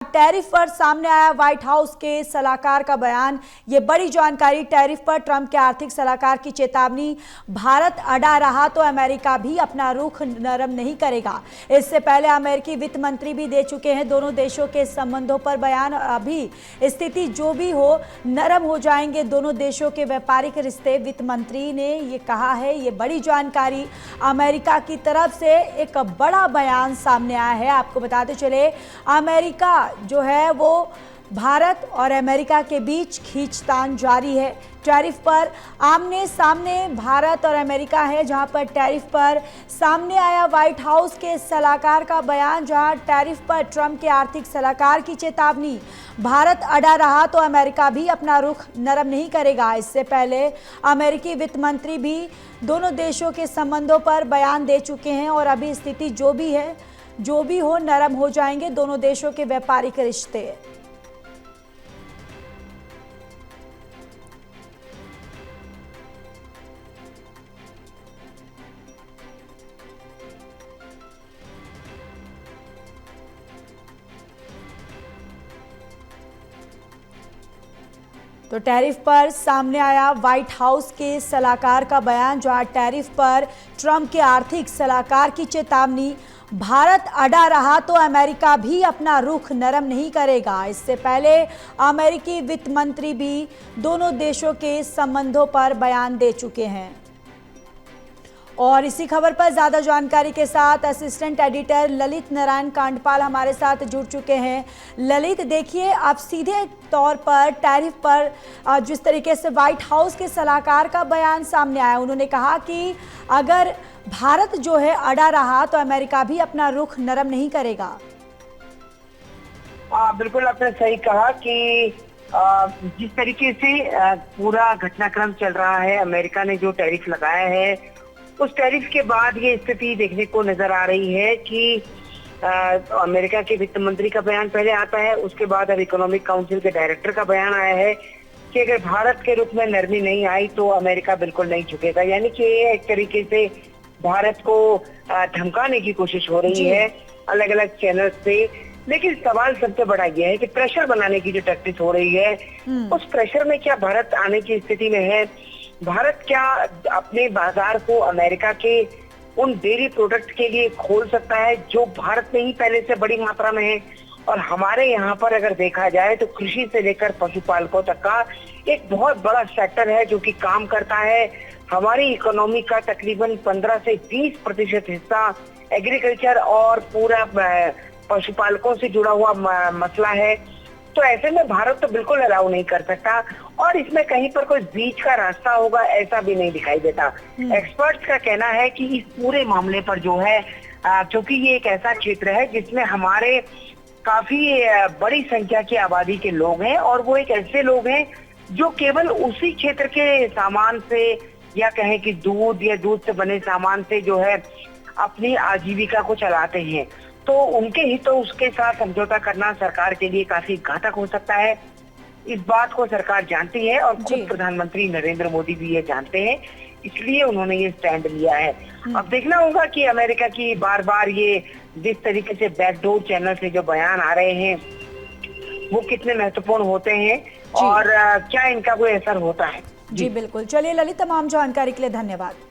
Tariff पर सामने आया व्हाइट हाउस के सलाहकार का बयान। ये बड़ी जानकारी। टैरिफ पर ट्रंप के आर्थिक सलाहकार की चेतावनी। भारत अड़ा रहा तो अमेरिका भी अपना रुख नरम नहीं करेगा। इससे पहले अमेरिकी वित्त मंत्री भी दे चुके हैं दोनों देशों के संबंधों पर बयान। अभी स्थिति जो भी हो, नरम हो जाएंगे दोनों देशों के व्यापारिक रिश्ते। वित्त मंत्री ने ये कहा है। ये बड़ी जानकारी। अमेरिका की तरफ से एक बड़ा बयान सामने आया है। आपको बताते चले, अमेरिका जो है वो भारत और अमेरिका के बीच खींचतान जारी है। टैरिफ पर आमने सामने भारत और अमेरिका है, जहां पर टैरिफ पर सामने आया व्हाइट हाउस के सलाहकार का बयान, जहां टैरिफ पर ट्रंप के आर्थिक सलाहकार की चेतावनी। भारत अड़ा रहा तो अमेरिका भी अपना रुख नरम नहीं करेगा। इससे पहले अमेरिकी वित्त मंत्री भी दोनों देशों के संबंधों पर बयान दे चुके हैं और अभी स्थिति जो भी हो, नरम हो जाएंगे दोनों देशों के व्यापारिक रिश्ते। तो टैरिफ पर सामने आया व्हाइट हाउस के सलाहकार का बयान, जहां टैरिफ पर ट्रंप के आर्थिक सलाहकार की चेतावनी। भारत अड़ा रहा तो अमेरिका भी अपना रुख नरम नहीं करेगा। इससे पहले अमेरिकी वित्त मंत्री भी दोनों देशों के संबंधों पर बयान दे चुके हैं। और इसी खबर पर ज्यादा जानकारी के साथ असिस्टेंट एडिटर ललित नारायण कांडपाल हमारे साथ जुड़ चुके हैं। ललित, देखिए, आप सीधे तौर पर टैरिफ पर जिस तरीके से व्हाइट हाउस के सलाहकार का बयान सामने आया, उन्होंने कहा कि अगर भारत जो है अड़ा रहा तो अमेरिका भी अपना रुख नरम नहीं करेगा। बिल्कुल, आपने सही कहा कि जिस तरीके से पूरा घटनाक्रम चल रहा है, अमेरिका ने जो टैरिफ लगाया है, उस टैरिफ के बाद ये स्थिति देखने को नजर आ रही है कि अमेरिका के वित्त मंत्री का बयान पहले आता है, उसके बाद अब इकोनॉमिक काउंसिल के डायरेक्टर का बयान आया है कि अगर भारत के रुख में नरमी नहीं आई तो अमेरिका बिल्कुल नहीं झुकेगा। यानी कि ये एक तरीके से भारत को धमकाने की कोशिश हो रही है अलग अलग चैनल से। लेकिन सवाल सबसे बड़ा यह है कि प्रेशर बनाने की जो टैक्टिस हो रही है, उस प्रेशर में क्या भारत आने की स्थिति में है? भारत क्या अपने बाजार को अमेरिका के उन डेयरी प्रोडक्ट के लिए खोल सकता है जो भारत में ही पहले से बड़ी मात्रा में है? और हमारे यहाँ पर अगर देखा जाए तो कृषि से लेकर पशुपालकों तक का एक बहुत बड़ा सेक्टर है जो कि काम करता है। हमारी इकोनॉमी का तकरीबन 15 से 20% हिस्सा एग्रीकल्चर और पूरा पशुपालकों से जुड़ा हुआ मसला है। तो ऐसे में भारत तो बिल्कुल अलाउ नहीं कर सकता और इसमें कहीं पर कोई बीच का रास्ता होगा ऐसा भी नहीं दिखाई देता। एक्सपर्ट्स का कहना है कि इस पूरे मामले पर जो है, क्योंकि ये एक ऐसा क्षेत्र है जिसमें हमारे काफी बड़ी संख्या की आबादी के लोग हैं और वो एक ऐसे लोग हैं जो केवल उसी क्षेत्र के सामान से या कहें कि दूध या दूध से बने सामान से जो है अपनी आजीविका को चलाते हैं। तो उनके हितों उसके साथ समझौता करना सरकार के लिए काफी घातक हो सकता है। इस बात को सरकार जानती है और खुद प्रधानमंत्री नरेंद्र मोदी भी ये जानते हैं, इसलिए उन्होंने ये स्टैंड लिया है। अब देखना होगा कि अमेरिका की बार बार ये जिस तरीके से बैकडोर चैनल से जो बयान आ रहे हैं वो कितने महत्वपूर्ण होते हैं और क्या इनका कोई असर होता है। जी बिल्कुल। चलिए ललित, तमाम जानकारी के लिए धन्यवाद।